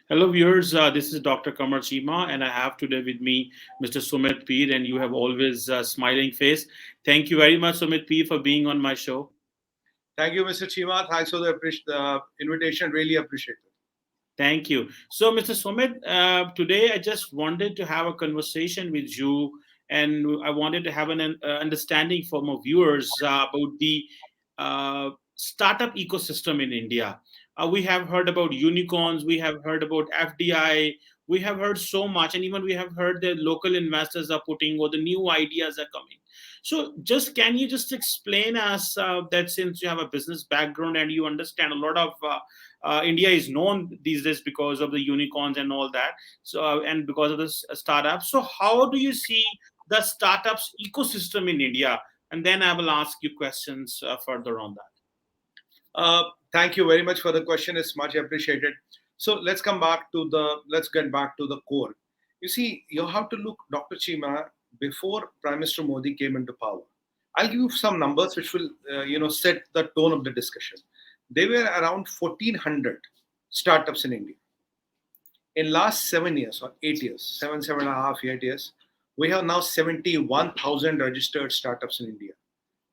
Hello, viewers. This is Dr. Qamar Cheema, and I have today with me Mr. Sumit Peer, and you have always a smiling face. Thank you very much, Sumit Peer, for being on my show. Thank you, Mr. Cheema. Thanks for the invitation. Really appreciate it. Thank you. So, Mr. Sumit, today I just wanted to have a conversation with you, and I wanted to have an understanding from our viewers about the startup ecosystem in India. We have heard about unicorns, we have heard about FDI, we have heard so much, and even we have heard that local investors are putting or the new ideas are coming. So, just can you just explain us that since you have a business background and you understand a lot of India is known these days because of the unicorns and all that. So and because of the startups. So how do you see the startups ecosystem in India? And then I will ask you questions further on that. Thank you very much for the question. It's much appreciated. So let's get back to the core. You see, you have to look, Dr. Cheema, before Prime Minister Modi came into power. I'll give you some numbers which will, set the tone of the discussion. There were around 1,400 startups in India. In last 7 years or 8 years, 7.5, 8 years, we have now 71,000 registered startups in India.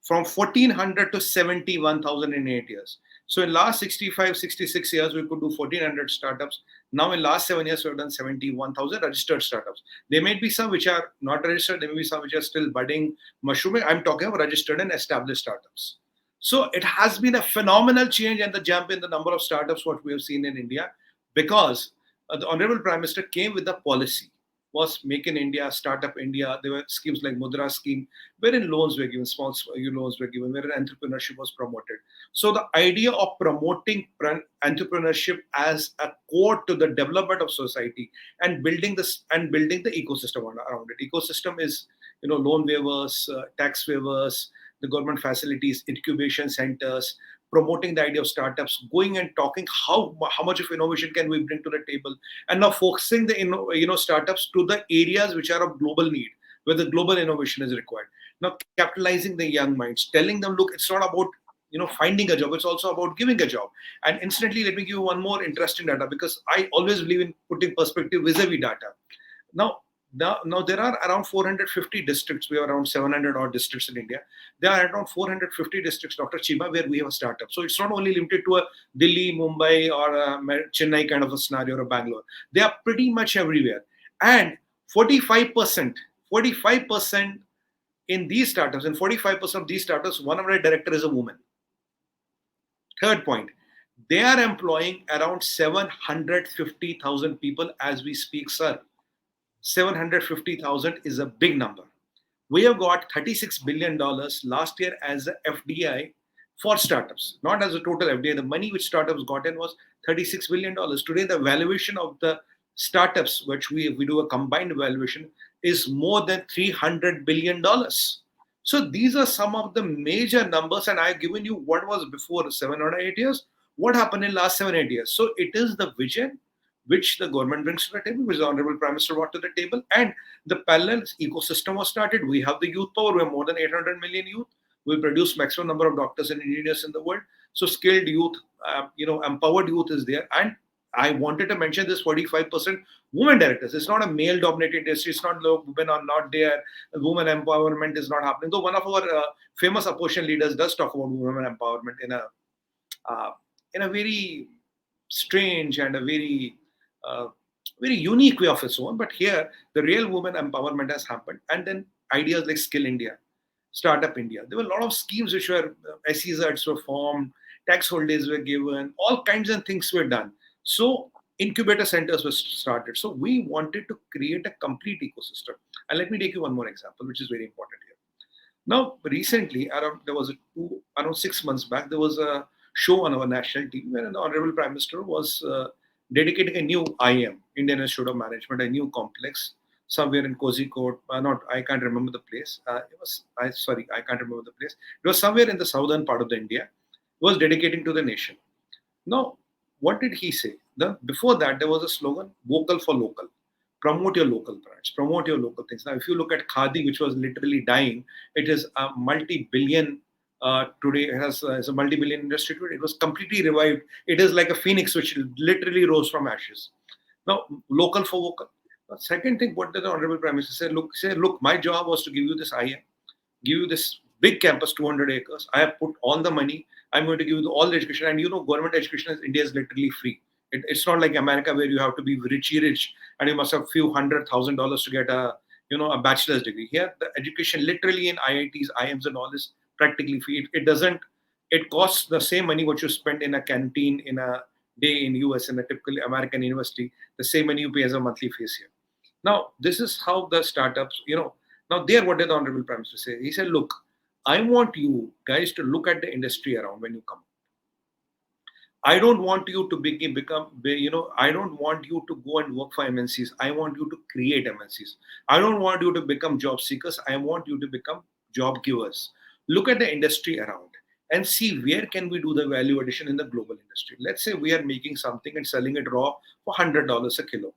From 1,400 to 71,000 in 8 years. So in last 65, 66 years, we could do 1,400 startups. Now in last 7 years, we've done 71,000 registered startups. There may be some which are not registered. There may be some which are still budding, mushrooming. I'm talking about registered and established startups. So it has been a phenomenal change and the jump in the number of startups what we have seen in India, because the Honorable Prime Minister came with a policy, was Make in India, Startup India. There were schemes like Mudra scheme, wherein loans were given, small loans were given, wherein entrepreneurship was promoted. So the idea of promoting entrepreneurship as a core to the development of society and building the ecosystem around it. Ecosystem is loan waivers, tax waivers, the government facilities, incubation centers, promoting the idea of startups, going and talking how much of innovation can we bring to the table, and now focusing the startups to the areas which are of global need, where the global innovation is required. Now capitalizing the young minds, telling them, look, it's not about finding a job, it's also about giving a job. And incidentally, let me give you one more interesting data, because I always believe in putting perspective vis-a-vis data. Now there are around 450 districts. We have around 700 odd districts in India. There are around 450 districts, Dr. Cheema, where we have a startup. So it's not only limited to a Delhi, Mumbai, or a Chennai kind of a scenario, or Bangalore. They are pretty much everywhere. And 45% in these startups, and 45% of these startups, one of their director is a woman. Third point, they are employing around 750,000 people as we speak, sir. 750,000 is a big number. We have got $36 billion last year as a FDI for startups, not as a total FDI. The money which startups got in was $36 billion. Today, the valuation of the startups, which we do a combined valuation, is more than $300 billion. So these are some of the major numbers, and I've given you what was before 7 or 8 years, what happened in last 7, 8 years. So it is the vision which the government brings to the table, which the Honorable Prime Minister brought to the table, and the parallel ecosystem was started. We have the youth power. We have more than 800 million youth. We produce maximum number of doctors and engineers in the world. So skilled youth, empowered youth is there. And I wanted to mention this 45% women directors. It's not a male-dominated industry. It's not women are not there. Women empowerment is not happening. Though one of our famous opposition leaders does talk about women empowerment in a very strange and a very unique way of its own. But here, the real women empowerment has happened. And then ideas like Skill India, Startup India. There were a lot of schemes which were SEZs were formed, tax holidays were given, all kinds of things were done. So incubator centers were started. So we wanted to create a complete ecosystem. And let me take you one more example, which is very important here. Now, recently, around 6 months back, there was a show on our national TV where the Honorable Prime Minister was dedicating a new IM, Indian Institute of Management, a new complex somewhere in Kozhikode. I can't remember the place. I can't remember the place. It was somewhere in the southern part of the India. It was dedicating to the nation. Now, what did he say? Before that, there was a slogan, vocal for local. Promote your local brands, promote your local things. Now, if you look at Khadi, which was literally dying, it is a multi-billion today. It has a multi-billion industry today. It was completely revived. It is like a phoenix which literally rose from ashes. Now, local for vocal. The second thing, what did the Honorable Prime Minister say? Look, my job was to give you this IM, give you this big campus, 200 acres. I have put all the money. I'm going to give you all the education. And government education in India is literally free. It's not like America where you have to be rich and you must have few $100,000 to get a bachelor's degree. Here, the education literally in IITs, IIMs and all is practically free. It doesn't, it costs the same money what you spend in a canteen in a day in US in a typical American university, the same money you pay as a monthly fees here. Now, this is how the startups, now there, what did the Honorable Prime Minister say? He said, look, I want you guys to look at the industry around when you come. I don't want you to I don't want you to go and work for MNCs. I want you to create MNCs. I don't want you to become job seekers. I want you to become job givers. Look at the industry around and see where can we do the value addition in the global industry. Let's say we are making something and selling it raw for $100 a kilo.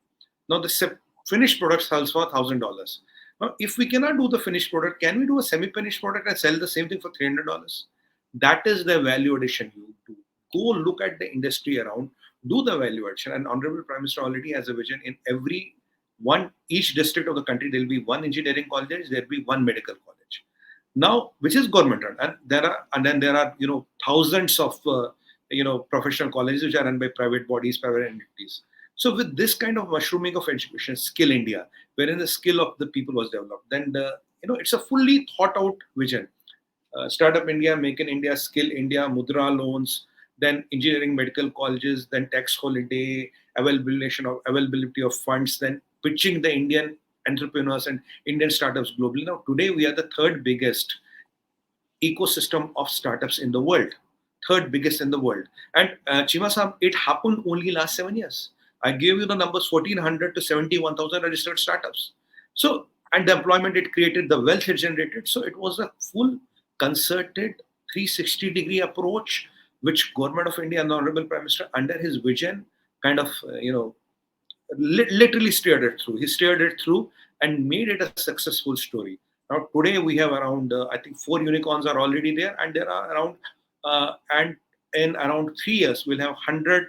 Now the finished product sells for $1,000. Now, if we cannot do the finished product, can we do a semi-finished product and sell the same thing for $300? That is the value addition you do. Go look at the industry around, do the value addition. And Honorable Prime Minister already has a vision. In each district of the country, there will be one engineering college, there will be one medical college. Now, which is government run, and then there are thousands of professional colleges which are run by private bodies, private entities. So with this kind of mushrooming of education, Skill India, wherein the skill of the people was developed, then it's a fully thought out vision. Startup India, Make in India, Skill India, Mudra loans, then engineering medical colleges, then tax holiday, availability of funds, then pitching the Indian entrepreneurs and Indian startups globally. Now, today we are the third biggest ecosystem of startups in the world. Third biggest in the world. And Cheema Saab, it happened only last 7 years. I gave you the numbers 1,400 to 71,000 registered startups. So, and the employment it created, the wealth it generated. So it was a full concerted 360-degree approach, which Government of India and the Honorable Prime Minister, under his vision, kind of, literally steered it through. He steered it through and made it a successful story. Now, today we have around, I think 4 unicorns are already there, and there are around, and in around 3 years, we'll have 100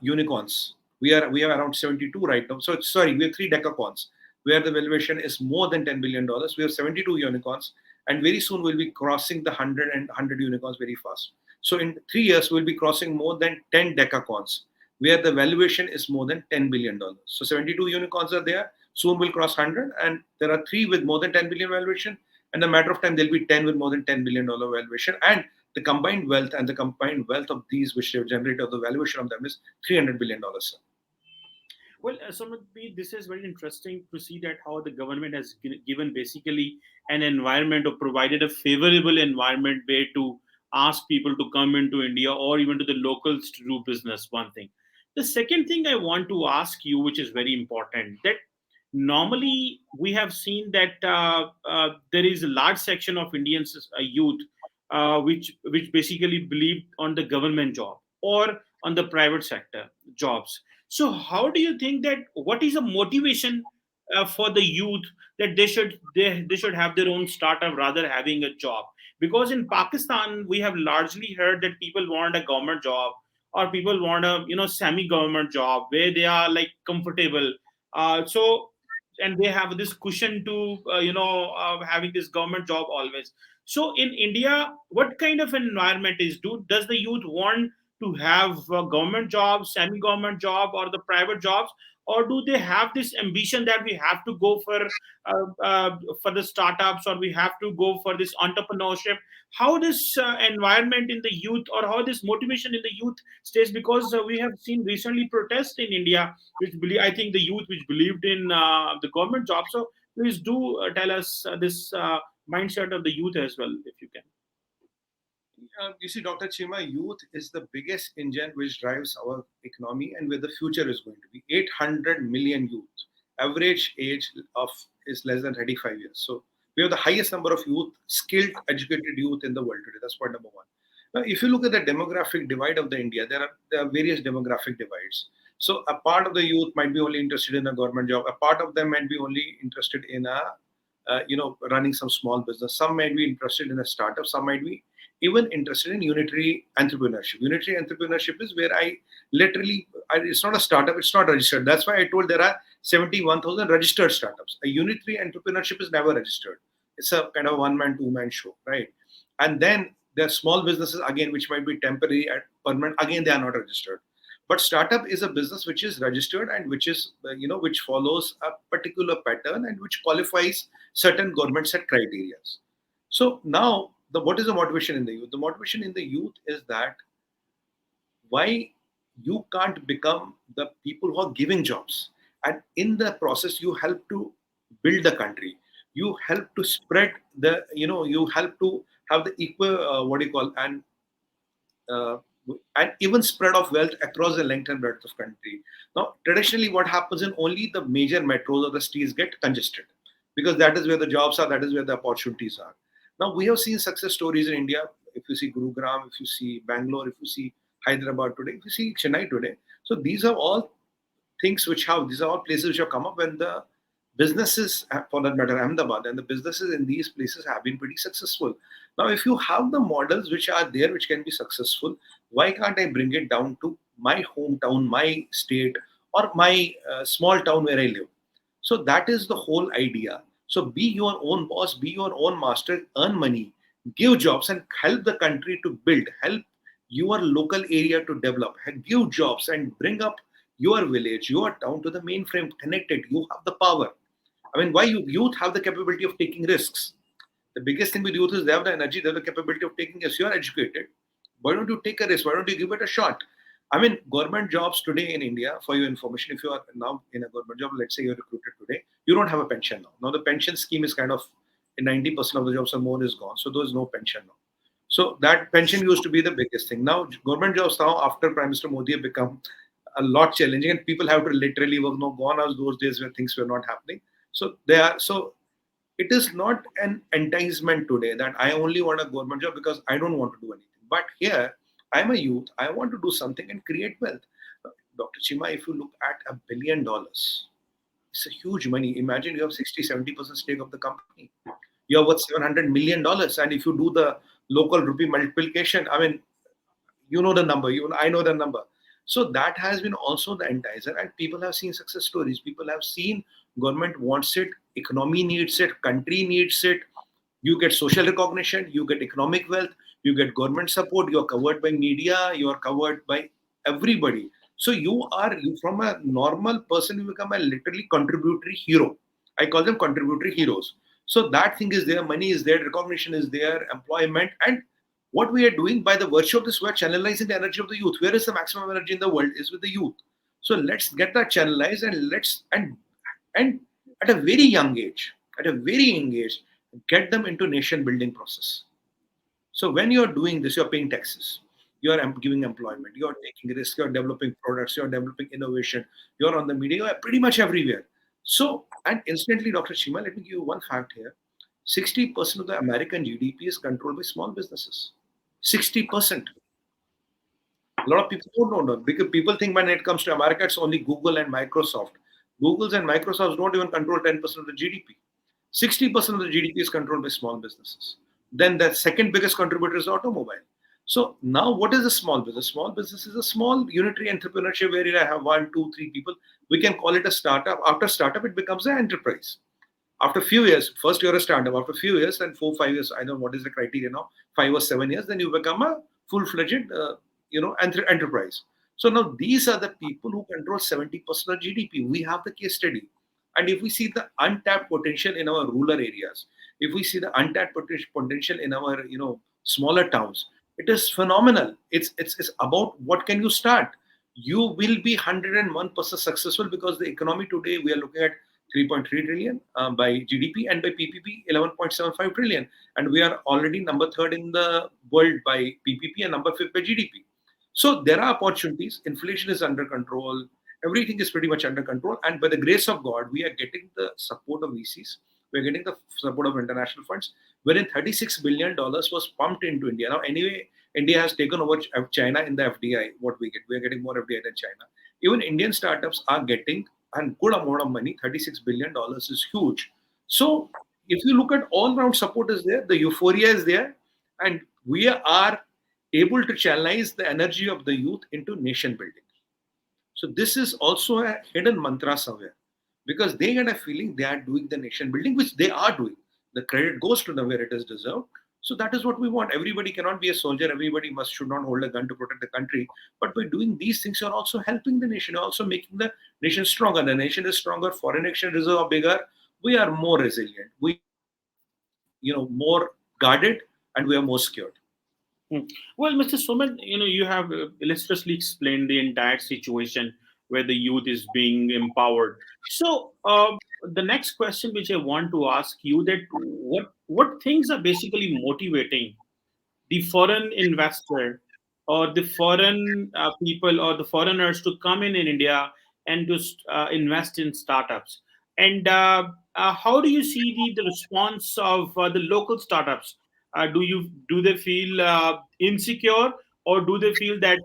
unicorns. We have around 72 right now. So, sorry, we have 3 decacorns, where the valuation is more than $10 billion. We have 72 unicorns, and very soon we'll be crossing the 100 unicorns very fast. So, in 3 years, we'll be crossing more than 10 decacorns, where the valuation is more than $10 billion. So 72 unicorns are there. Soon we'll cross 100, and there are 3 with more than 10 billion valuation. And in a matter of time, there'll be 10 with more than $10 billion valuation. And the combined wealth of these, which they've generated, the valuation of them is $300 billion. Sir. Well, Sumit Peer, this is very interesting to see that how the government has given basically an environment or provided a favorable environment where to ask people to come into India or even to the locals to do business. One thing. The second thing I want to ask you, which is very important, that normally we have seen that there is a large section of Indian youth which basically believe on the government job or on the private sector jobs. So how do you think that what is the motivation for the youth that they should have their own startup rather having a job? Because in Pakistan we have largely heard that people want a government job or people want a semi government job where they are like comfortable. So and they have this cushion to having this government job always. So in India, what kind of environment does the youth want to have a government job, semi-government job, or the private jobs, or do they have this ambition that we have to go for the startups, or we have to go for this entrepreneurship? How this environment in the youth, or how this motivation in the youth stays? Because we have seen recently protests in India, which I think the youth which believed in the government job. So please do tell us this mindset of the youth as well, if you can. You see, Dr. Cheema, youth is the biggest engine which drives our economy and where the future is going to be. 800 million youth. Average age of is less than 35 years. So we have the highest number of youth, skilled, educated youth in the world today. That's point number one. Now, if you look at the demographic divide of the India, there are various demographic divides. So a part of the youth might be only interested in a government job. A part of them might be only interested in running some small business. Some might be interested in a startup. Some might be even interested in unitary entrepreneurship. Unitary entrepreneurship is where it's not a startup, it's not registered. That's why I told there are 71,000 registered startups. A unitary entrepreneurship is never registered. It's a kind of one man, two man show, right? And then there are small businesses again, which might be temporary and permanent. Again, they are not registered. But startup is a business which is registered and which is, which follows a particular pattern and which qualifies certain government set criteria. So now, what is the motivation in the youth? The motivation in the youth is that why you can't become the people who are giving jobs, and in the process you help to build the country. You help to spread you help to have the equal what do you call uh, and even spread of wealth across the length and breadth of country. Now, traditionally, what happens in only the major metros or the cities get congested because that is where the jobs are, that is where the opportunities are. Now, we have seen success stories in India. If you see Gurugram, if you see Bangalore, if you see Hyderabad today, if you see Chennai today, so these are all these are all places which have come up when the businesses, for that matter, Ahmedabad, and the businesses in these places have been pretty successful. Now, if you have the models which are there, which can be successful, why can't I bring it down to my hometown, my state, or my small town where I live? So that is the whole idea. So be your own boss, be your own master, earn money, give jobs, and help the country to build, help your local area to develop, give jobs, and bring up your village, your town to the mainframe, connected. You have the power. I mean, why youth have the capability of taking risks? The biggest thing with youth is they have the energy, they have the capability of taking risks. You are educated. Why don't you take a risk? Why don't you give it a shot? I mean, government jobs today in India, for your information, if you are now in a government job, let's say you're recruited today, you don't have a pension now. Now, the pension scheme is kind of, in 90% of the jobs or more is gone. So, there's no pension now. So, that pension used to be the biggest thing. Now, government jobs now, after Prime Minister Modi, have become a lot challenging and people have to literally work. Now, gone are those days where things were not happening. So it is not an enticement today that I only want a government job because I don't want to do anything. But here, I'm a youth, I want to do something and create wealth. Dr. Chima, if you look at $1 billion, it's a huge money. Imagine you have 60-70% stake of the company. You are worth $700 million. And if you do the local rupee multiplication, I mean, you know the number, I know the number. So that has been also the enticer, and people have seen success stories. People have seen government wants it, economy needs it, country needs it. You get social recognition, you get economic wealth, you get government support, you are covered by media, you are covered by everybody. So you from a normal person, you become a literally contributory hero. I call them contributory heroes. So that thing is there, money is there, recognition is there, employment, and what we are doing by the virtue of this, we are channelizing the energy of the youth. Where is the maximum energy in the world? Is with the youth. So let's get that channelized and and at a very young age, get them into nation building process. So when you're doing this, you're paying taxes, you're giving employment, you're taking risk, you're developing products, you're developing innovation, you're on the media, you're pretty much everywhere. So, and instantly, Dr. Chima, let me give you one fact here. 60% of the American GDP is controlled by small businesses. 60%. A lot of people don't know because people think when it comes to America, it's only Google and Microsoft. Google's and Microsoft's don't even control 10% of the GDP. 60% of the GDP is controlled by small businesses. Then the second biggest contributor is automobile. So now what is a small business? Small business is a small unitary entrepreneurship where I have one, two, three people. We can call it a startup. After startup, it becomes an enterprise. After a few years, first you're a startup. After a few years, and 4, 5 years, I don't know what is the criteria now, 5 or 7 years, then you become a full-fledged, enterprise. So now these are the people who control 70% of GDP. We have the case study, and if we see the untapped potential in our rural areas, if we see the untapped potential in our smaller towns, it is phenomenal. It's about what can you start. You will be 101% successful because the economy today we are looking at 3.3 trillion by GDP, and by PPP 11.75 trillion, and we are already number third in the world by PPP and number fifth by GDP. So there are opportunities. Inflation is under control. Everything is pretty much under control, and by the grace of God, we are getting the support of VCs. We are getting the support of international funds, wherein $36 billion was pumped into India. Now, anyway, India has taken over China in the FDI. What we are getting more FDI than China. Even Indian startups are getting a good amount of money. $36 billion is huge. So if you look at all round support is there, the euphoria is there, and we are able to channelize the energy of the youth into nation building. So this is also a hidden mantra somewhere, because they get a feeling they are doing the nation building, which they are doing. The credit goes to them where it is deserved. So that is what we want. Everybody cannot be a soldier. Everybody should not hold a gun to protect the country. But by doing these things, you're also helping the nation. You're also making the nation stronger. The nation is stronger. Foreign exchange reserve are bigger. We are more resilient. We are, more guarded, and we are more secured. Hmm. Well, Mr. Sumit, you have illustriously explained the entire situation where the youth is being empowered. So, the next question which I want to ask you, that what things are basically motivating the foreign investor or the foreign people or the foreigners to come in India and to invest in startups. And how do you see the response of the local startups? Do they feel insecure, or do they feel that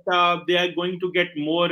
they are going to get more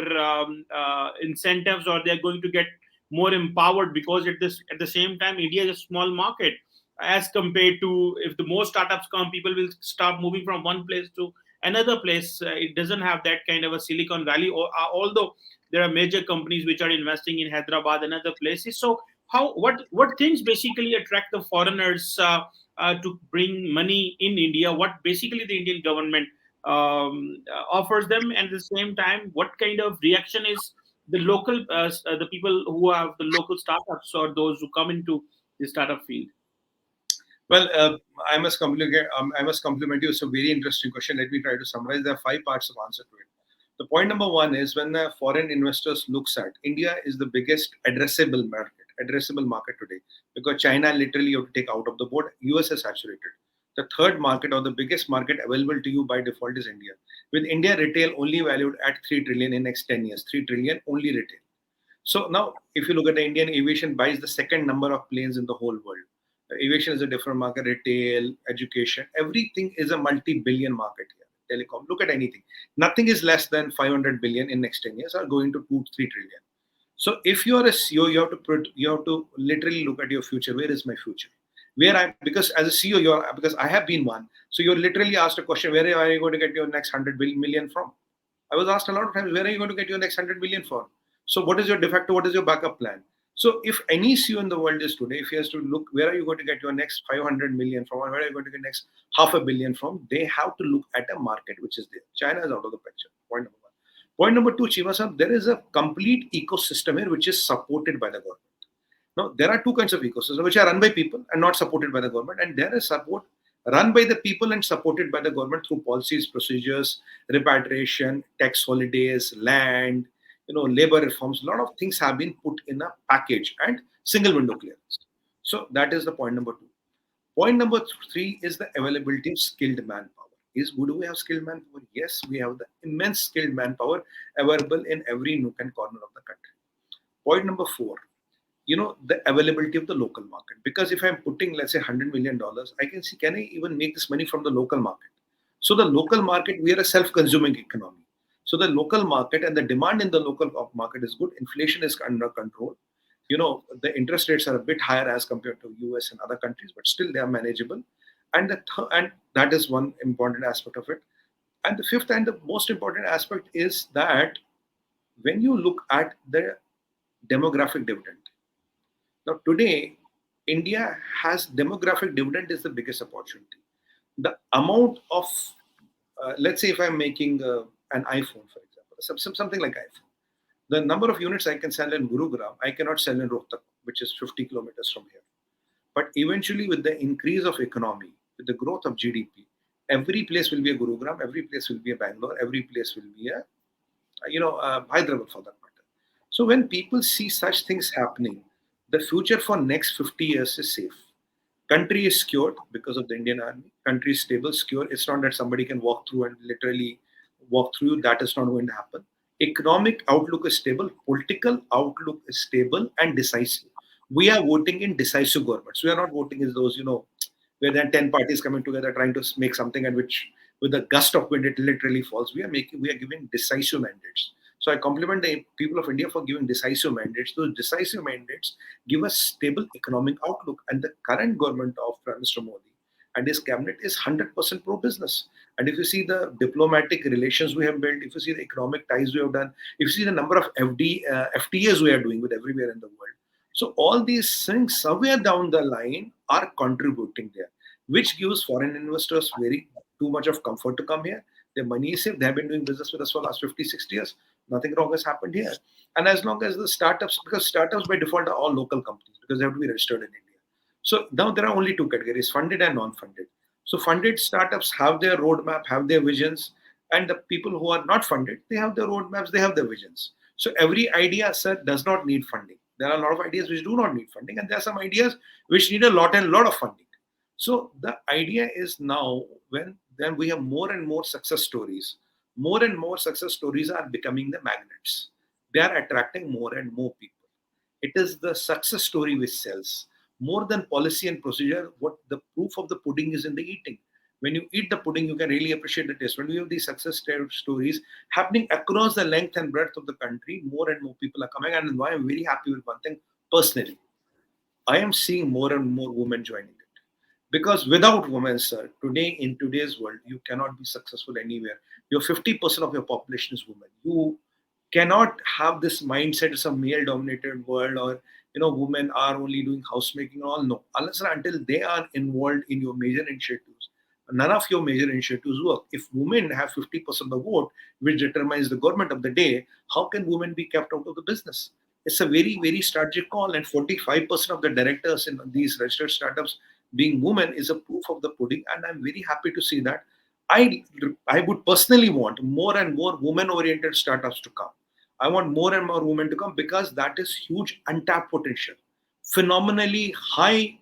incentives, or they are going to get more empowered? Because at the same time, India is a small market as compared to, if the more startups come, people will start moving from one place to another place. It doesn't have that kind of a Silicon Valley, or although there are major companies which are investing in Hyderabad and other places. So what things basically attract the foreigners to bring money in India? What basically the Indian government offers them, and at the same time, what kind of reaction is the local the people who have the local startups, or those who come into the startup field? Well, I must compliment you. It's a very interesting question. Let me try to summarize. There are five parts of answer to it. The point number one is, when the foreign investors looks at India, is the biggest addressable market today, because China literally you have to take out of the board. US is saturated. The third market, or the biggest market available to you by default, is India. With India retail only valued at 3 trillion in next 10 years, 3 trillion only retail. So now, if you look at the Indian aviation, buys the second number of planes in the whole world. Aviation is a different market, retail, education, everything is a multi-billion market here. Telecom, look at anything. Nothing is less than 500 billion in next 10 years, or going to 2-3 trillion. So if you are a CEO, you have to literally look at your future. Where is my future? Where I Because as a CEO, because I have been one. So you're literally asked a question: where are you going to get your next 100 million from? I was asked a lot of times, where are you going to get your next 100 million from? So what is your de facto? What is your backup plan? So if any CEO in the world is today, if he has to look, where are you going to get your next 500 million from, or where are you going to get next half a billion from, they have to look at a market which is there. China is out of the picture. Point number one. Point number two, Cheema sir, there is a complete ecosystem here which is supported by the government. Now, there are two kinds of ecosystems which are run by people and not supported by the government, and there is support run by the people and supported by the government through policies, procedures, repatriation, tax holidays, land, labor reforms. A lot of things have been put in a package and single window clearance. So that is the point number two. Point number three is the availability of skilled manpower. Do we have skilled manpower? Yes, we have the immense skilled manpower available in every nook and corner of the country. Point number four, the availability of the local market. Because if I'm putting, let's say, $100 million, I can see, can I even make this money from the local market? So the local market, we are a self-consuming economy. So the local market and the demand in the local market is good. Inflation is under control. The interest rates are a bit higher as compared to US and other countries, but still they are manageable. And that is one important aspect of it. And the fifth and the most important aspect is that when you look at the demographic dividend. Now, today, India has demographic dividend is the biggest opportunity. The amount of, let's say, if I'm making an iPhone, for example, something like iPhone, the number of units I can sell in Gurugram, I cannot sell in Rohtak, which is 50 kilometers from here. But eventually, with the increase of economy, with the growth of GDP, every place will be a Gurugram, every place will be a Bangalore, every place will be a, Hyderabad for that matter. So when people see such things happening, the future for next 50 years is safe. Country is secured because of the Indian Army. Country is stable, secure. It's not that somebody can walk through and literally walk through. That is not going to happen. Economic outlook is stable. Political outlook is stable and decisive. We are voting in decisive governments. We are not voting as those, where there are 10 parties coming together trying to make something, and which with a gust of wind it literally falls. We are giving decisive mandates. So I compliment the people of India for giving decisive mandates. Those decisive mandates give us stable economic outlook. And the current government of Prime Minister Modi and his cabinet is 100% pro-business. And if you see the diplomatic relations we have built, if you see the economic ties we have done, if you see the number of FTAs we are doing with everywhere in the world, so all these things somewhere down the line are contributing there, which gives foreign investors very too much of comfort to come here. Their money is safe. They have been doing business with us for the last 50, 60 years. Nothing wrong has happened here. And as long as the startups, because startups by default are all local companies because they have to be registered in India. So now there are only two categories, funded and non-funded. So funded startups have their roadmap, have their visions, and the people who are not funded, they have their roadmaps, they have their visions. So every idea, sir, does not need funding. There are a lot of ideas which do not need funding, and there are some ideas which need a lot and lot of funding. So the idea is now when then we have more and more success stories, more and more success stories are becoming the magnets. They are attracting more and more people. It is the success story which sells more than policy and procedure. What the proof of the pudding is in the eating. When you eat the pudding, you can really appreciate the taste. When we have these success stories happening across the length and breadth of the country, more and more people are coming. And why I'm very happy with one thing personally, I am seeing more and more women joining it. Because without women, sir, today in today's world, you cannot be successful anywhere. Your 50% of your population is women. You cannot have this mindset it's a male-dominated world or women are only doing housemaking and all. No, unless and until they are involved in your major initiatives, none of your major initiatives work. If women have 50% of the vote, which determines the government of the day, how can women be kept out of the business? It's a very, very strategic call, and 45% of the directors in these registered startups being women is a proof of the pudding, and I'm very happy to see that. I would personally want more and more women-oriented startups to come. I want more and more women to come because that is huge untapped potential, phenomenally high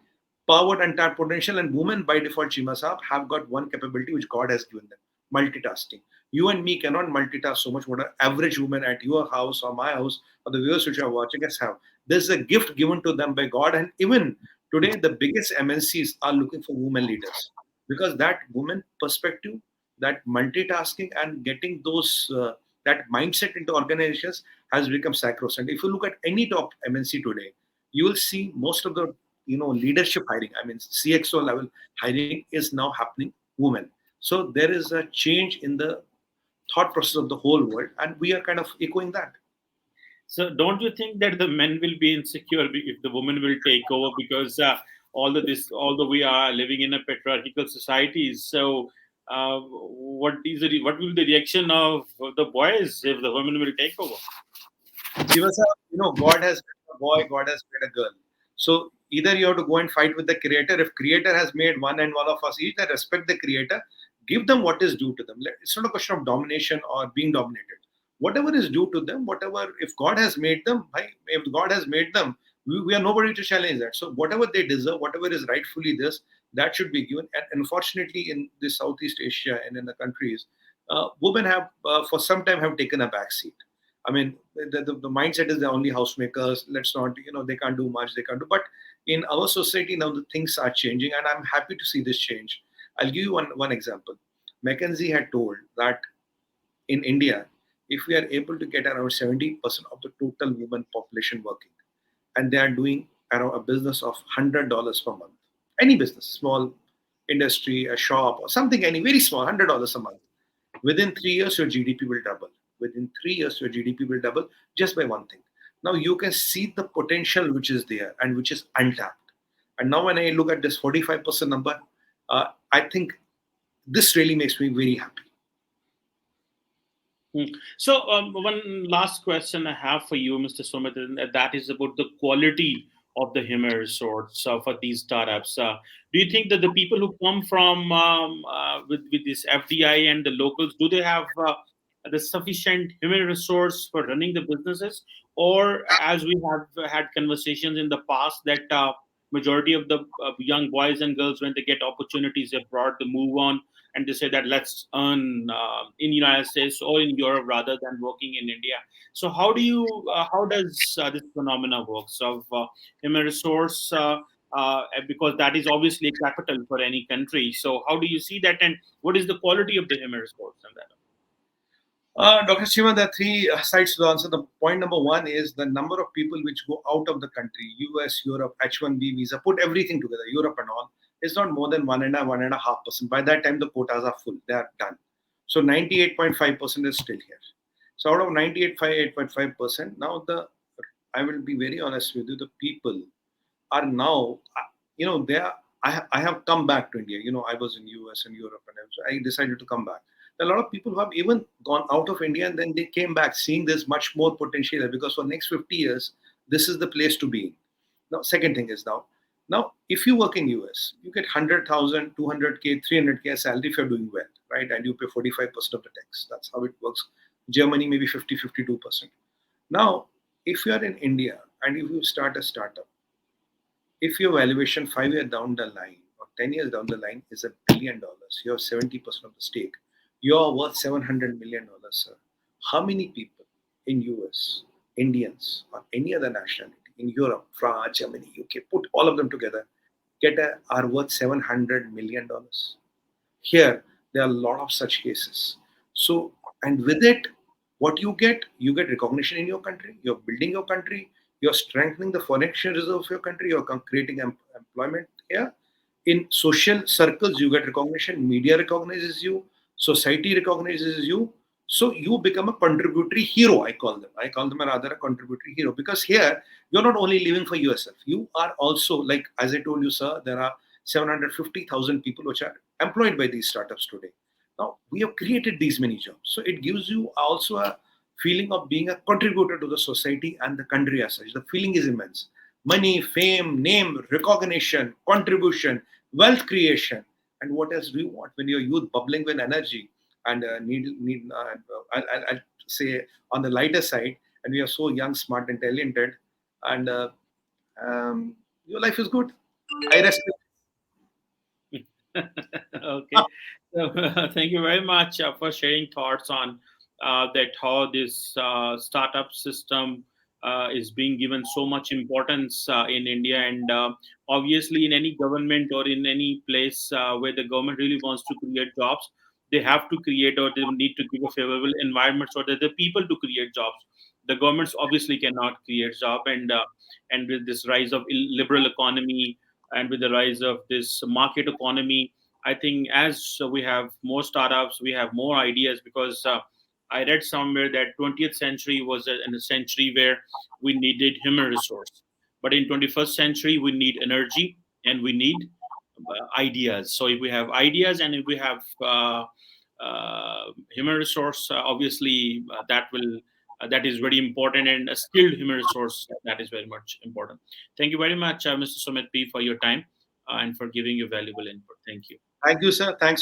powered untapped potential. And women by default, Cheema Saab, have got one capability which God has given them: multitasking. You and me cannot multitask so much what an average woman at your house or my house or the viewers which are watching us have. There's a gift given to them by God, and even today the biggest MNCs are looking for women leaders because that woman perspective, that multitasking and getting those that mindset into organizations has become sacrosanct. If you look at any top MNC today, you will see most of the leadership hiring, I mean CXO level hiring, is now happening women. So there is a change in the thought process of the whole world, and we are kind of echoing that. So don't you think that the men will be insecure if the women will take over? Because although we are living in a patriarchal society, so what will the reaction of the boys if the women will take over? Shivasa, God has made a boy, God has made a girl. So either you have to go and fight with the creator. If creator has made one and one of us each, then respect the creator. Give them what is due to them. It's not a question of domination or being dominated. Whatever is due to them, whatever, if God has made them, if God has made them, we are nobody to challenge that. So whatever they deserve, whatever is rightfully this, that should be given. And unfortunately, in the Southeast Asia and in the countries, women have, for some time, have taken a back seat. I mean, the mindset is they're only housemakers. Let's not, they can't do much, they can't do. But in our society now, the things are changing, and I'm happy to see this change. I'll give you one example. McKinsey had told that in India, if we are able to get around 70% of the total women population working, and they are doing around a business of $100 per month, any business, small industry, a shop, or something, any very small, $100 a month, within 3 years, your GDP will double. Within 3 years, your GDP will double just by one thing. Now you can see the potential which is there and which is untapped. And now when I look at this 45% number, I think this really makes me very happy. So, one last question I have for you, Mr. Sumit, and that is about the quality of the human resource for these startups. Do you think that the people who come from with this FDI and the locals, do they have the sufficient human resource for running the businesses, or as we have had conversations in the past that majority of the young boys and girls, when they get opportunities abroad, they move on and they say that let's earn in United States or in Europe rather than working in India. So how does this phenomena works of human resource because that is obviously a capital for any country. So how do you see that, and what is the quality of the human resource in that? Dr. Shiva, there are three sides to the answer. The point number one is the number of people which go out of the country, US, Europe, H1B visa, put everything together, Europe and all. is not more than 1.5%. By that time, the quotas are full; they are done. So 98.5% is still here. So out of 98.5%, now I will be very honest with you, the people are now, they are. I have come back to India. I was in US and Europe, and I decided to come back. There are a lot of people who have even gone out of India and then they came back, seeing there's much more potential there, because for the next 50 years, this is the place to be in. Now, second thing is now if you work in US, you get 100,000, 200K, 300K salary if you're doing well, right? And you pay 45% of the tax. That's how it works. Germany maybe 50, 52%. Now, if you are in India and if you start a startup, if your valuation 5 years down the line or 10 years down the line is $1 billion, you have 70% of the stake, you are worth $700 million, sir. How many people in US, Indians, or any other nationality in Europe, France, Germany, UK, put all of them together, are worth $700 million? Here, there are a lot of such cases. So, and with it, what you get recognition in your country, you're building your country, you're strengthening the foreign exchange reserve of your country, you're creating employment here. In social circles, you get recognition, media recognizes you, society recognizes you. So you become a contributory hero, I call them. I call them rather a contributory hero, because here you're not only living for yourself, you are also, like, as I told you, sir, there are 750,000 people which are employed by these startups today. Now, we have created these many jobs. So it gives you also a feeling of being a contributor to the society and the country as such. The feeling is immense. Money, fame, name, recognition, contribution, wealth creation. And what else do you want when you're youth bubbling with energy and I'll say on the lighter side, and we are so young, smart, and talented, and your life is good. I rest. Okay. So, thank you very much for sharing thoughts on that how this startup system is being given so much importance in India, and obviously in any government or in any place where the government really wants to create jobs, they have to create, or they need to give a favorable environment so that the people to create jobs. The governments obviously cannot create job, and with this rise of liberal economy and with the rise of this market economy, I think as we have more startups, we have more ideas, because I read somewhere that 20th century was a century where we needed human resource, but in 21st century we need energy and we need ideas. So if we have ideas and if we have human resource, obviously that is very important, and a skilled human resource, that is very much important. Thank you very much, Mr. Sumit P, for your time and for giving your valuable input. Thank you. Thank you, sir. Thanks